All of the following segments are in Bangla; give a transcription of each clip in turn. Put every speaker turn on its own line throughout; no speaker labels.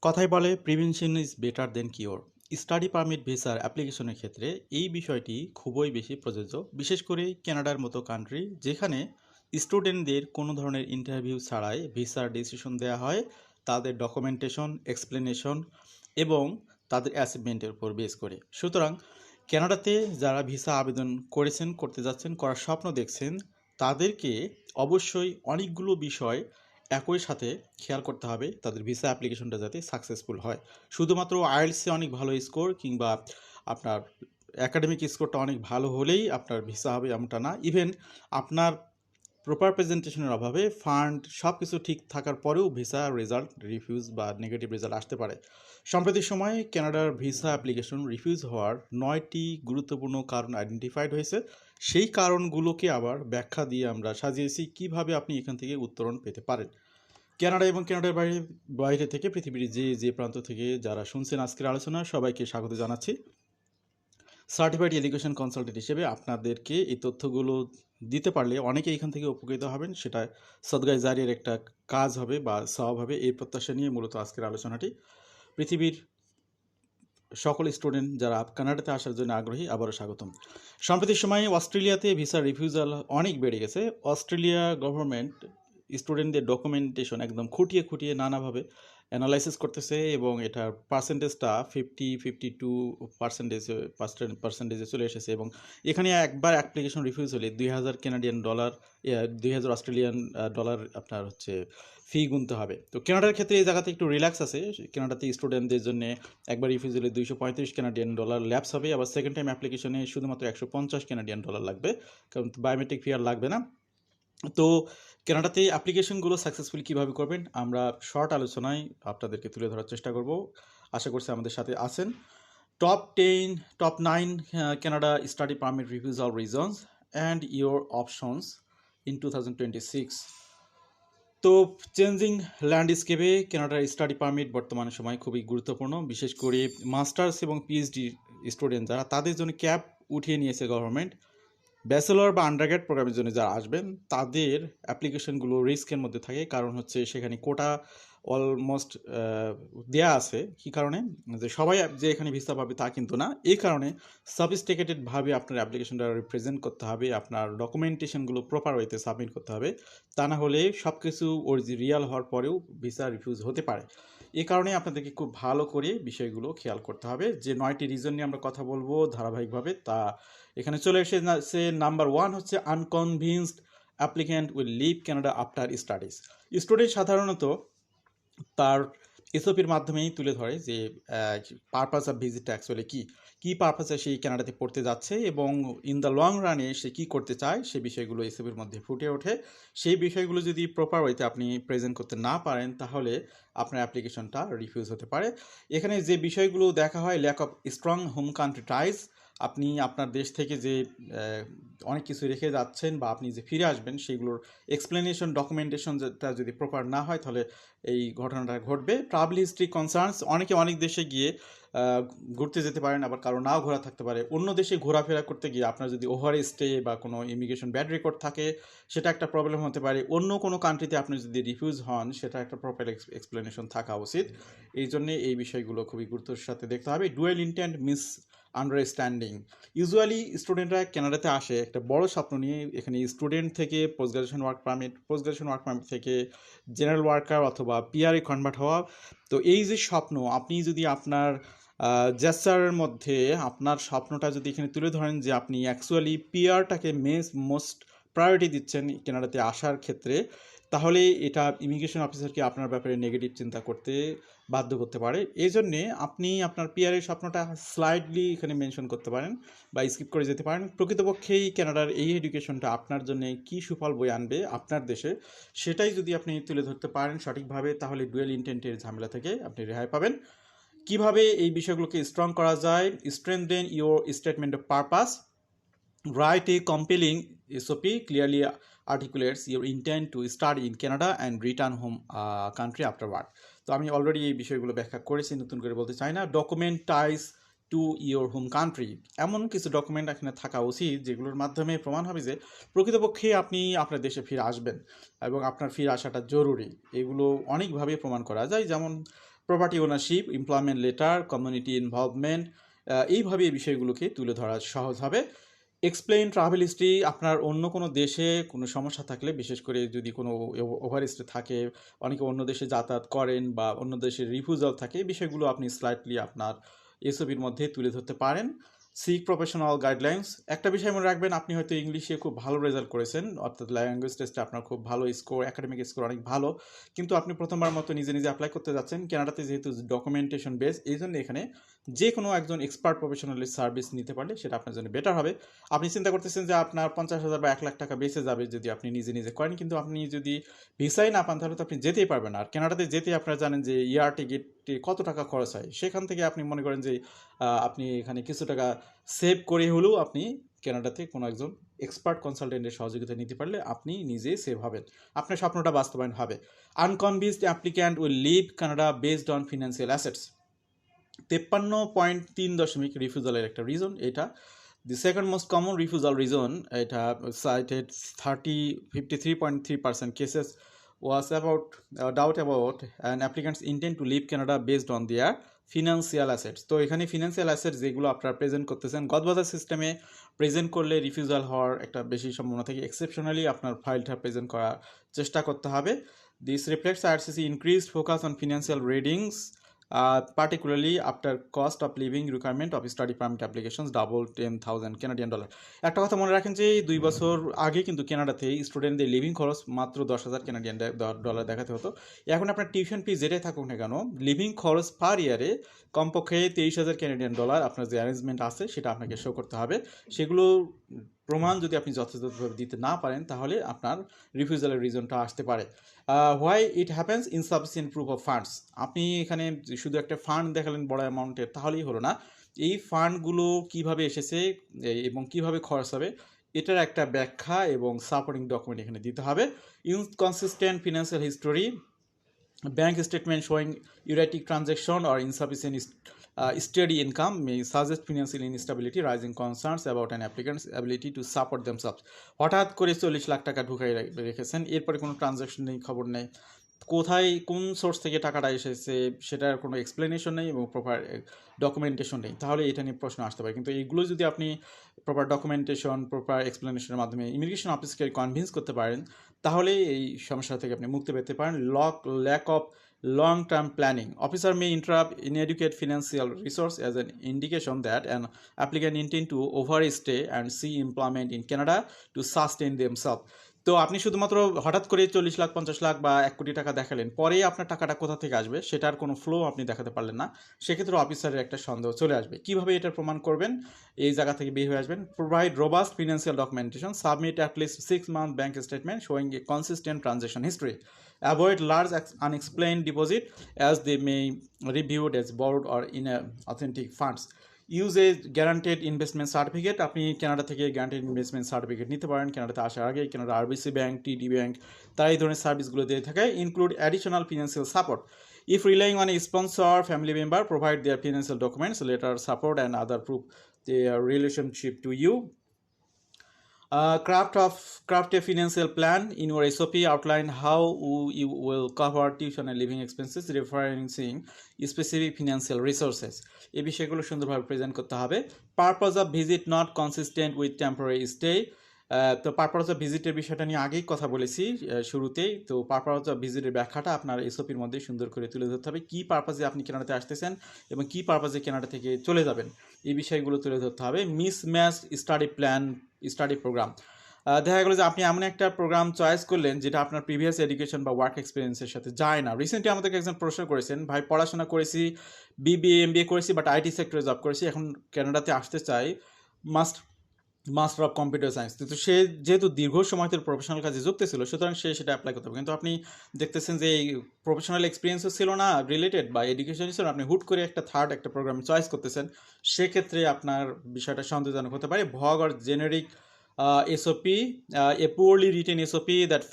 কথায় বলে prevention is better then cure. Study permit ভিসার অ্যাপ্লিকেশনের ক্ষেত্রে এই বিষয়টি খুবই বেশি প্রযোজ্য, বিশেষ করে কানাডার মতো কান্ট্রি যেখানে স্টুডেন্টদের কোনো ধরনের ইন্টারভিউ ছাড়াই ভিসার ডিসিশন দেওয়া হয় তাদের ডকুমেন্টেশন, এক্সপ্লেনেশন এবং তাদের অ্যাচিভমেন্টের উপর বেস করে। সুতরাং কানাডাতে যারা ভিসা আবেদন করেছেন, করতে যাচ্ছেন, করার স্বপ্ন দেখছেন, তাদেরকে অবশ্যই অনেকগুলো বিষয় একই সাথে খেয়াল করতে হবে তাদের ভিসা অ্যাপ্লিকেশনটা যাতে সাকসেসফুল হয়। শুধুমাত্র আইএলটিএসে অনেক ভালো স্কোর কিংবা আপনার একাডেমিক স্কোরটা অনেক ভালো হলেই আপনার ভিসা হবে এমনটা না। ইভেন আপনার প্রপার প্রেজেন্টেশনের অভাবে ফান্ড সব কিছু ঠিক থাকার পরেও ভিসা রেজাল্ট রিফিউজ বা নেগেটিভ রেজাল্ট আসতে পারে। সম্প্রতি সময়ে কানাডার ভিসা অ্যাপ্লিকেশন রিফিউজ হওয়ার 9টি গুরুত্বপূর্ণ কারণ আইডেন্টিফাইড হয়েছে। সেই কারণগুলোকে আবার ব্যাখ্যা দিয়ে আমরা সাজিয়েছি কিভাবে আপনি এখান থেকে উত্তরণ পেতে পারেন। কানাডা এবং কানাডার বাইরে বাইরে থেকে পৃথিবীর যে প্রান্ত থেকে যারা শুনছেন আজকের আলোচনা, সবাইকে স্বাগত জানাচ্ছি। সার্টিফাইড এডুকেশন কনসালটেন্ট হিসেবে আপনাদেরকে এই তথ্যগুলো দিতে পারলে অনেকে এখান থেকে উপকৃত হবেন, সেটা সদগায়ে জারিয়ার একটা কাজ হবে বা সওয়াব হবে, এই প্রত্যাশা নিয়ে মূলত আজকের আলোচনাটি। পৃথিবীর সকল স্টুডেন্ট যারা কানাডাতে আসার জন্য আগ্রহী, আবারও স্বাগতম। সম্প্রতি সময়ে অস্ট্রেলিয়াতে ভিসা রিফিউজাল অনেক বেড়ে গেছে। অস্ট্রেলিয়া গভর্নমেন্ট স্টুডেন্টদের ডকুমেন্টেশন একদম খুঁটিয়ে খুঁটিয়ে নানাভাবে অ্যানালাইসিস করতেছে এবং এটার পার্সেন্টেজটা 50-52% চলে এসেছে। এবং এখানে একবার অ্যাপ্লিকেশন রিফিউজ হলে 2000 কানাডিয়ান ডলার, 2000 অস্ট্রেলিয়ান ডলার আপনার হচ্ছে ফি গুনতে হবে। তো কানাডার ক্ষেত্রে এই জায়গাতে একটু রিল্যাক্স আছে। কানাডাতে স্টুডেন্টদের জন্য একবার রিফিউজ হলে 235 কানাডিয়ান ডলার ল্যাপস হবে, আবার সেকেন্ড টাইম অ্যাপ্লিকেশনে শুধুমাত্র 150 কানাডিয়ান ডলার লাগবে, কারণ বায়োমেট্রিক ফি আর লাগবে না। তো কানাডাতে অ্যাপ্লিকেশনগুলো সাকসেসফুলি কীভাবে করবেন আমরা শর্ট আলোচনায় আপনাদেরকে তুলে ধরার চেষ্টা করব। আশা করছি আমাদের সাথে আছেন। Top 9 Canada study permit refusal reasons and your options in 2026। তো চেঞ্জিং ল্যান্ডস্কেপে কানাডার স্টাডি পারমিট বর্তমানে সময় খুবই গুরুত্বপূর্ণ, বিশেষ করে মাস্টার্স এবং পিএইচডি স্টুডেন্ট যারা, তাদের জন্য ক্যাপ উঠিয়ে নিয়েছে গভর্নমেন্ট। ব্যাচেলর বা আন্ডারগ্রেড প্রোগ্রামের জন্য যারা আসবেন তাদের অ্যাপ্লিকেশনগুলো রিস্কের মধ্যে থাকে, কারণ হচ্ছে সেখানে কোটা অলমোস্ট দেয়া আছে। কী কারণে? যে সবাই যে এখানে ভিসা পাবে তা কিন্তু না। এই কারণে সফিস্টিকেটেডভাবে আপনার অ্যাপ্লিকেশনটা রিপ্রেজেন্ট করতে হবে, আপনার ডকুমেন্টেশনগুলো প্রপার ওয়েতে সাবমিট করতে হবে, তা না হলে সব কিছু রিয়াল হওয়ার পরেও ভিসা রিফিউজ হতে পারে। এই কারণে আপনাদেরকে খুব ভালো করে বিষয়গুলো খেয়াল করতে হবে। যে 9টি রিজন নিয়ে আমরা কথা বলবো ধারাবাহিকভাবে, তা এখানে চলে এসেছে। নাম্বার 1 হচ্ছে unconvinced applicant will leave Canada after studies. Student সাধারণত তার এসওপির মাধ্যমেই তুলে ধরে যে পারপাস অফ ভিজিটটা অ্যাকচুয়ালি কী পারপাসে সেই কানাডাতে পড়তে যাচ্ছে এবং ইন দ্য লং রানে সে কী করতে চায়, সেই বিষয়গুলো এসওপির মধ্যে ফুটে ওঠে। সেই বিষয়গুলো যদি প্রপার ওয়েতে আপনি প্রেজেন্ট করতে না পারেন তাহলে আপনার অ্যাপ্লিকেশনটা রিফিউজ হতে পারে। এখানে যে বিষয়গুলো দেখা হয়, lack of strong home country ties, আপনি আপনার দেশ থেকে যে অনেক কিছু রেখে যাচ্ছেন বা আপনি যে ফিরে আসবেন সেগুলোর এক্সপ্লেনেশন, ডকুমেন্টেশনটা যদি প্রপার না হয় তাহলে এই ঘটনাটা ঘটবে। ট্রাভেল হিস্ট্রি কনসার্নস, অনেকে অনেক দেশে গিয়ে ঘুরতে যেতে পারেন, আবার কারো নাও ঘোরা থাকতে পারে। অন্য দেশে ঘোরাফেরা করতে গিয়ে আপনার যদি ওভার স্টে বা কোনো ইমিগ্রেশন ব্যাড রেকর্ড থাকে সেটা একটা প্রবলেম হতে পারে। অন্য কোনো কান্ট্রিতে আপনি যদি রিফিউজ হন সেটা একটা প্রপার এক্সপ্লেনেশন থাকা উচিত। এই জন্যে এই বিষয়গুলো খুবই গুরুত্বের সাথে দেখতে হবে। Dual intent miss understanding, usually স্টুডেন্টরা কানাডাতে আসে একটা বড় স্বপ্ন নিয়ে। এখানে স্টুডেন্ট থেকে পোস্ট গ্রাজুয়েশন ওয়ার্ক পারমিট থেকে জেনারেল ওয়ার্কার অথবা পিআরএ কনভার্ট হওয়া। তো এই যে স্বপ্ন, আপনি যদি আপনার জেস্চারের মধ্যে আপনার স্বপ্নটা যদি এখানে তুলে ধরেন যে আপনি অ্যাকচুয়ালি পিআরটাকে মোস্ট প্রায়োরিটি দিচ্ছেন কানাডাতে আসার ক্ষেত্রে, তাহলে এটা ইমিগ্রেশন অফিসারকে আপনার ব্যাপারে নেগেটিভ চিন্তা করতে বাধ্য করতে পারে। এই জন্যে আপনি আপনার পিআরের স্বপ্নটা স্লাইডলি এখানে মেনশন করতে পারেন বা স্কিপ করে যেতে পারেন। প্রকৃতপক্ষেই কানাডার এই এডুকেশনটা আপনার জন্য কী সুফল বয়ে আনবে আপনার দেশে, সেটাই যদি আপনি তুলে ধরতে পারেন সঠিকভাবে, তাহলে ডুয়েল ইন্টেন্টের ঝামেলা থেকে আপনি রেহাই পাবেন। কিভাবে এই বিষয়গুলোকে স্ট্রং করা যায়? Strengthen your statement of purpose, write a compelling SOP clearly articulates your intent to study in Canada and return home country afterward. তো আমি অলরেডি এই বিষয়গুলো ব্যাখ্যা করেছি, নতুন করে বলতে চাই না। Document ties to your home country, এমন কিছু ডকুমেন্ট এখানে থাকা উচিত যেগুলোর মাধ্যমে প্রমাণ হবে যে প্রকৃতপক্ষে আপনি আপনার দেশে ফিরে আসবেন এবং আপনার ফিরে আসাটা জরুরি। এগুলো অনেকভাবে প্রমাণ করা যায়, যেমন property ownership, employment letter, community involvement, এইভাবে এই বিষয়গুলোকে তুলে ধরা সহজ হবে। এক্সপ্লেইন ট্রাভেল হিস্ট্রি, আপনার অন্য কোনো দেশে কোনো সমস্যা থাকলে, বিশেষ করে যদি কোনো ওভারস্টে থাকে, অনেকে অন্য দেশে যাতায়াত করেন বা অন্য দেশের রিফিউজাল থাকে, এই বিষয়গুলো আপনি স্লাইটলি আপনার এসওপির মধ্যে তুলে ধরতে পারেন। সিক প্রফেশনাল গাইডলাইন্স, একটা বিষয় মনে রাখবেন, আপনি হয়তো ইংলিশে খুব ভালো রেজাল্ট করেছেন, অর্থাৎ ল্যাঙ্গুয়েজ টেস্টে আপনার খুব ভালো স্কোর, একাডেমিক স্কোর অনেক ভালো, কিন্তু আপনি প্রথমবার মতো নিজে নিজে অ্যাপ্লাই করতে যাচ্ছেন। কানাডাতে যেহেতু ডকুমেন্টেশন বেস, এই জন্য এখানে যে কোনো একজন এক্সপার্ট প্রফেশনালের সার্ভিস নিতে পারলে সেটা আপনার জন্য বেটার হবে। আপনি চিন্তা করতেছেন যে আপনার 50,000 বা 1 লাখ টাকা বেঁচে যাবে যদি আপনি নিজে নিজে করেন, কিন্তু আপনি যদি ভিসাই না পান তাহলে তো আপনি যেতেই পারবেন না। আর কানাডাতে যেতে আপনারা জানেন যে এয়ার টিকিটে কত টাকা খরচ হয়, সেখান থেকে আপনি মনে করেন যে আপনি এখানে কিছু টাকা সেভ করে হলেও আপনি কানাডাতে কোনো একজন এক্সপার্ট কনসালটেন্টের সহযোগিতা নিতে পারলে আপনি নিজে সেভ হবেন, আপনার স্বপ্নটা বাস্তবায়ন হবে। Unconvinced applicant will leave Canada based on financial assets, 53.3 রিফিউজালের একটা রিজন এটা। The second most common refusal reason, এটা cited 53.3% cases was about doubt about an applicant's intent to leave Canada based on their financial assets. তো এখানে ফিনান্সিয়াল অ্যাসেটস যেগুলো আপনারা প্রেজেন্ট করতেছেন, গদবাজার সিস্টেমে প্রেজেন্ট করলে রিফিউজাল হওয়ার একটা বেশি সম্ভাবনা থাকে। এক্সেপশনালি আপনার ফাইলটা প্রেজেন্ট করার চেষ্টা করতে হবে। This reflects IRCC increased focus on financial readings, particularly after cost of living requirement of study permit applications double 10,000 Canadian dollar। একটা কথা মনে রাখেন যে 2 বছর আগে কিন্তু কানাডাতে স্টুডেন্টদের লিভিং খরচ মাত্র 10,000 কানাডিয়ান ডলার দেখাতে হতো। এখন আপনার টিউশন ফি যেটাই থাকুক না কেন, লিভিং খরচ পার ইয়ারে কমপক্ষে 23,000 কানাডিয়ান ডলার আপনার যে অ্যারেঞ্জমেন্ট আছে সেটা আপনাকে শো করতে হবে। সেগুলো প্রমাণ যদি আপনি যথাযথভাবে দিতে না পারেন তাহলে আপনার রিফিউজালের রিজনটা আসতে পারে। Why it happens, insufficient proof of funds, আপনি এখানে শুধু একটা ফান্ড দেখালেন বড় অ্যামাউন্টের তাহলেই হলো না, এই ফান্ডগুলো কিভাবে এসেছে এবং কিভাবে খরচ হবে এটার একটা ব্যাখ্যা এবং সাপোর্টিং ডকুমেন্ট এখানে দিতে হবে। Inconsistent financial history, bank statement showing erratic transaction or insufficient steady income may suggest financial instability, rising concerns about an applicant's ability to support themselves। হঠাৎ করে 40 লাখ টাকা ঢুকাই রেখেছেন, এরপরে কোনো ট্রানজাকশন নেই, খবর নেই, কোথায় কোন সোর্স থেকে টাকাটা এসেছে সেটার কোনো এক্সপ্লেনেশন নেই এবং প্রপার ডকুমেন্টেশন নেই, তাহলে এটা নিয়ে প্রশ্ন আসতে পারে। কিন্তু এইগুলো যদি আপনি প্রপার ডকুমেন্টেশন, প্রপার এক্সপ্লেনেশনের মাধ্যমে ইমিগ্রেশন অফিসকে কনভিন্স করতে পারেন তাহলে এই সমস্যা থেকে আপনি মুক্তি পেতে পারেন। Lack of long term planning, officer may interrupt inadequate financial resource as an indication that an applicant intend to overstay and see employment in Canada to sustain themselves। তো আপনি শুধুমাত্র হঠাৎ করে 40 লাখ 50 লাখ বা 1 কোটি টাকা দেখালেন, পরে আপনার টাকাটা কোথা থেকে আসবে সেটার কোনো ফ্লো আপনি দেখাতে পারলেন না, সেক্ষেত্রে অফিসারের একটা সন্দেহ চলে আসবে। কিভাবে এটা প্রমাণ করবেন, এই জায়গা থেকে বের হয়ে আসবেন। Provide robust financial documentation, submit at least 6 month bank statement showing A consistent transaction history, avoid large unexplained deposit as they may reviewed as borrowed or inauthentic funds। Use a guaranteed investment certificate, আপনি কানাডা থেকে গ্যারান্টেড ইনভেস্টমেন্ট সার্টিফিকেট নিতে পারেন। কানাডাতে আসার আগে Canada RBC bank, TD bank তারা এই ধরনের সার্ভিসগুলো দিয়ে থাকে। Include additional financial support, if relying on a sponsor family member, provide their financial documents, letter, support and other proof their relationship to you. Craft a financial plan in your SOP, outline how you will cover tuition and living expenses, referencing specific financial resources। এই বিষয়গুলো সুন্দরভাবে প্রেজেন্ট করতে হবে। Purpose of visit not consistent with temporary stay, তো পারপাস অফ ভিজিটের বিষয়টা নিয়ে আগেই কথা বলেছি শুরুতেই। তো পারপাস অফ ভিজিটের ব্যাখ্যাটা আপনার এসওপির মধ্যে সুন্দর করে তুলে ধরতে হবে, কী পারপাসে আপনি কানাডাতে আসতেছেন এবং কী পারপাসে কানাডা থেকে চলে যাবেন, এই বিষয়গুলো তুলে ধরতে হবে। Mismatch study plan, study program, দেখা গেলো যে আপনি এমন একটা প্রোগ্রাম চয়েস করলেন যেটা আপনার প্রিভিয়াস এডুকেশন বা ওয়ার্ক এক্সপিরিয়েন্সের সাথে যায় না। রিসেন্টলি আমাদেরকে একজন প্রশ্ন করেছেন, ভাই পড়াশোনা করেছি, বিবিএ এমবিএ করেছি, বাট আইটি সেক্টরে জব করেছি, এখন কানাডাতে আসতে চাই, মাস্টার অফ কম্পিউটার সায়েন্স। তো সে যেহেতু দীর্ঘ সময় ধরে প্রফেশনাল কাজে যুক্ত ছিল, সুতরাং সে সেটা অ্যাপ্লাই করতে হবে। কিন্তু আপনি দেখতেছেন যে এই প্রফেশনাল এক্সপিরিয়েন্সও ছিল না রিলেটেড বা এডুকেশনই ছিল, আপনি হুট করে একটা প্রোগ্রাম চয়েস করতেছেন, সেক্ষেত্রে আপনার বিষয়টা সন্দেহজনক হতে পারে। ভগ or generic SOP, a poorly written SOP that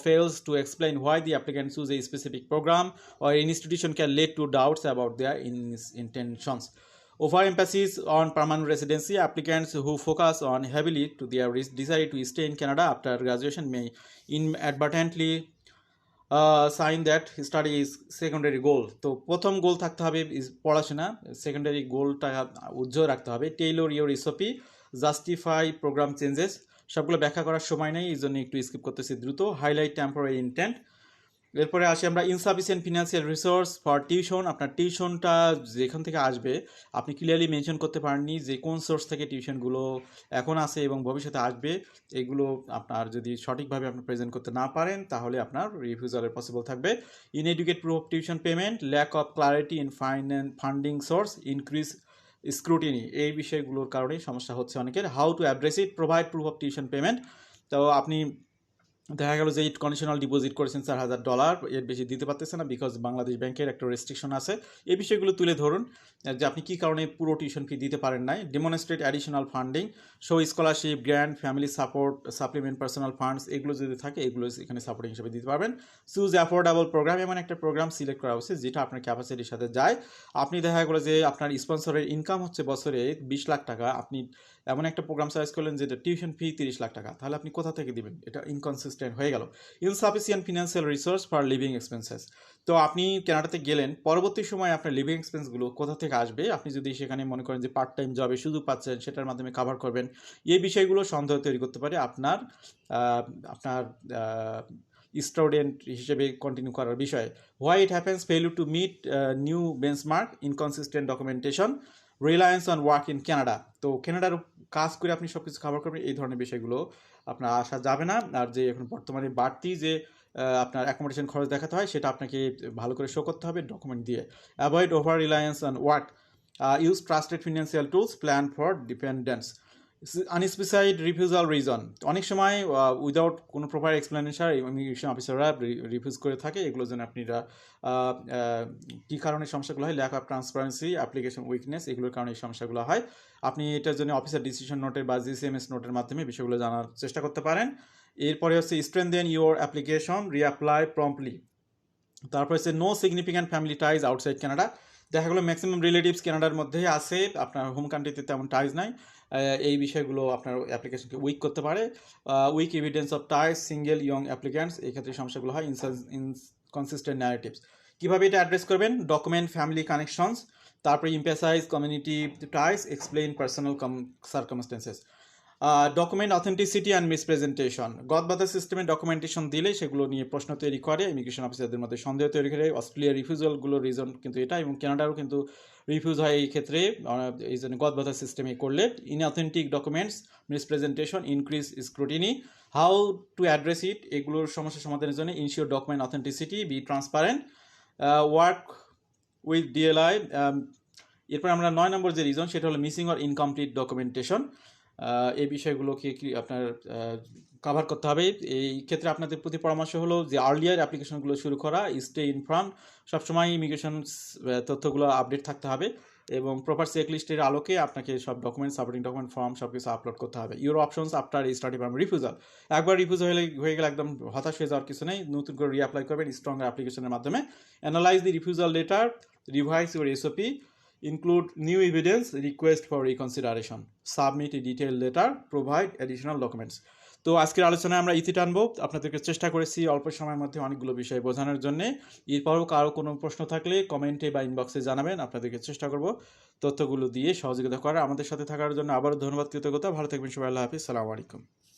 fails to explain why the applicant choose a specific program or institution can lead to doubts about their intentions. Overemphasis on permanent residency, applicants who focus on heavily to their desire to stay in Canada after graduation may inadvertently sign that study is secondary goal. তো প্রথম গোল থাকতে হবে পড়াশোনা, সেকেন্ডারি গোলটা উজ্জ্বল রাখতে হবে। Tailor your SOP, justify program changes, সবগুলো ব্যাখ্যা করার সময় নেই, এই জন্য একটু স্কিপ করতেছি দ্রুত। Highlight temporary intent. এরপরে আসি আমরা insufficient financial resource for tuition. আপনার টিউশনটা যেখান থেকে আসবে আপনি ক্লিয়ারলি মেনশন করতে পারেননি যে কোন সোর্স থেকে টিউশনগুলো এখন আসে এবং ভবিষ্যতে আসবে। এগুলো আপনার যদি সঠিকভাবে আপনি প্রেজেন্ট করতে না পারেন তাহলে আপনার রিফিউজালের পসিবল থাকবে। Inadequate proof of tuition payment, lack of clarity in funding source, increase scrutiny, এই বিষয়গুলোর কারণেই সমস্যা হচ্ছে অনেকের। How to address it, provide proof of tuition payment. তো আপনি দেখা গেল যে কন্ডিশনাল ডিপোজিট করেছেন $4,000, এর বেশি দিতে পারতেছে না বিকজ বাংলাদেশ ব্যাংকের একটা রেস্ট্রিকশন আছে। এই বিষয়গুলো তুলে ধরুন যে আপনি কী কারণে পুরো টিউশন ফি দিতে পারেন নাই। Demonstrate additional funding, show scholarship, grant, family support, supplement, personal funds, এগুলো যদি থাকে এগুলো এখানে সাপোর্টিং হিসেবে দিতে পারবেন। চুজ অ্যাফোর্ডেবল প্রোগ্রাম, এমন একটা প্রোগ্রাম সিলেক্ট করা উচিত যেটা আপনার ক্যাপাসিটির সাথে যায়। আপনি দেখা গেলো যে আপনার স্পন্সরের ইনকাম হচ্ছে বছরে 20 লাখ টাকা, আপনি এমন একটা প্রোগ্রাম সার্চ করলেন যেটা টিউশন ফি 30 লাখ টাকা, তাহলে আপনি কোথা থেকে দিবেন? এটা ইনকনসিস্টেন্ট হয়ে গেল। Insufficient financial resource for living expenses. তো আপনি কানাডাতে গেলেন, পরবর্তী সময় আপনার লিভিং এক্সপেন্সগুলো কোথা থেকে আসবে? আপনি যদি সেখানে মনে করেন যে পার্ট টাইম জবে সুযোগ পাচ্ছেন, সেটার মাধ্যমে কাভার করবেন, এই বিষয়গুলো সন্দেহ তৈরি করতে পারে আপনার আপনার স্টুডেন্ট হিসেবে কন্টিনিউ করার বিষয়ে। Why it happens, failure to meet new benchmark, inconsistent documentation, reliance on work in Canada. তো কানাডার কাজ করে আপনি সব কিছু কাভার করবেন, এই ধরনের বিষয়গুলো আপনার আসা যাবে না। আর যে এখন বর্তমানে বাড়তি যে আপনার অ্যাকোমোডেশন খরচ দেখাতে হয় সেটা আপনাকে ভালো করে শো করতে হবে ডকুমেন্ট দিয়ে। Avoid over reliance on work, use trusted financial tools, plan for dependence. Unspecified refusal reason, অনেক সময় উইদাউট কোনো প্রপার এক্সপ্লেনেশন ইমিগ্রেশন অফিসাররা রিফিউজ করে থাকে। এগুলোর জন্য আপনারা কী কারণে সমস্যাগুলো হয়, lack of transparency, application weakness, এগুলোর কারণে এই সমস্যাগুলো হয়। আপনি এটার জন্য অফিসার ডিসিশন নোটের বা জিসিএমএস নোটের মাধ্যমে বিষয়গুলো জানার চেষ্টা করতে পারেন। এরপরে হচ্ছে strengthen your application, reapply promptly. তারপর হচ্ছে no significant family ties outside Canada. দেখা গেলো ম্যাক্সিমাম রিলেটিভস কানাডার মধ্যেই আছে, আপনার হোম কান্ট্রিতে তেমন টাইজ নাই। এই বিষয়গুলো আপনার অ্যাপ্লিকেশনকে উইক করতে পারে। Weak evidence of ties, single young applicants, এই ক্ষেত্রে সমস্যাগুলো হয়। ইনকনসিস্টেন্ট ন্যারেটিভস, কীভাবে এটা অ্যাড্রেস করবেন? ডকুমেন্ট ফ্যামিলি কানেকশনস, তারপরে emphasise community ties, explain personal circumstances. Document authenticity and misrepresentation, গদবাধা সিস্টেমে ডকুমেন্টেশন দিলে সেগুলো নিয়ে প্রশ্ন তৈরি করে, ইমিগ্রেশন অফিসারদের মধ্যে সন্দেহ তৈরি করে। অস্ট্রেলিয়ার রিফিউজালগুলোর রিজন কিন্তু এটা, এবং কানাডারও কিন্তু রিফিউজ হয় এই ক্ষেত্রে, এই জন্য গদবাধা সিস্টেমে করলে। Inauthentic documents, misrepresentation, increase scrutiny. How to address it, এগুলোর সমস্যা সমাধানের জন্য ensure document authenticity, be transparent, work with DLI. এরপর আমরা 9 নম্বর যে রিজন সেটা হলো মিসিং অর ইনকমপ্লিট ডকুমেন্টেশন। এই বিষয়গুলোকে কি আপনার কাভার করতে হবে। এই ক্ষেত্রে আপনাদের প্রতি পরামর্শ হলো যে আর্লিয়ার অ্যাপ্লিকেশনগুলো শুরু করা, স্টে ইন ফ্রন্ট, সবসময় ইমিগ্রেশন তথ্যগুলো আপডেট থাকতে হবে, এবং প্রপার চেকলিস্টের আলোকে আপনাকে সব ডকুমেন্ট, সাপোর্টিং ডকুমেন্ট, ফর্ম সব কিছু আপলোড করতে হবে। Your options after starting from refusal, একবার রিফিউজ হয়ে গেলে একদম হতাশ হয়ে যাওয়ার কিছু নেই, নতুন করে রিঅ্যাপ্লাই করবেন স্ট্রং অ্যাপ্লিকেশনের মাধ্যমে। Analyse the refusal letter, revise your SOP, include new evidence, request for reconsideration, submit a detailed letter, provide additional documents. তো আজকের আলোচনায় আমরা ইতি টানবো। আপনাদেরকে চেষ্টা করেছি অল্প সময়ের মধ্যে অনেকগুলো বিষয় বোঝানোর জন্য। এরপরও কারো কোনো প্রশ্ন থাকলে কমেন্টে বা ইনবক্সে জানাবেন, আপনাদেরকে চেষ্টা করব তথ্যগুলো দিয়ে সহযোগিতা করার। আমাদের সাথে থাকার জন্য আবারও ধন্যবাদ, কৃতজ্ঞতা। ভালো থাকবেন সবাই, আল্লাহ হাফিজ, সালামু আলাইকুম।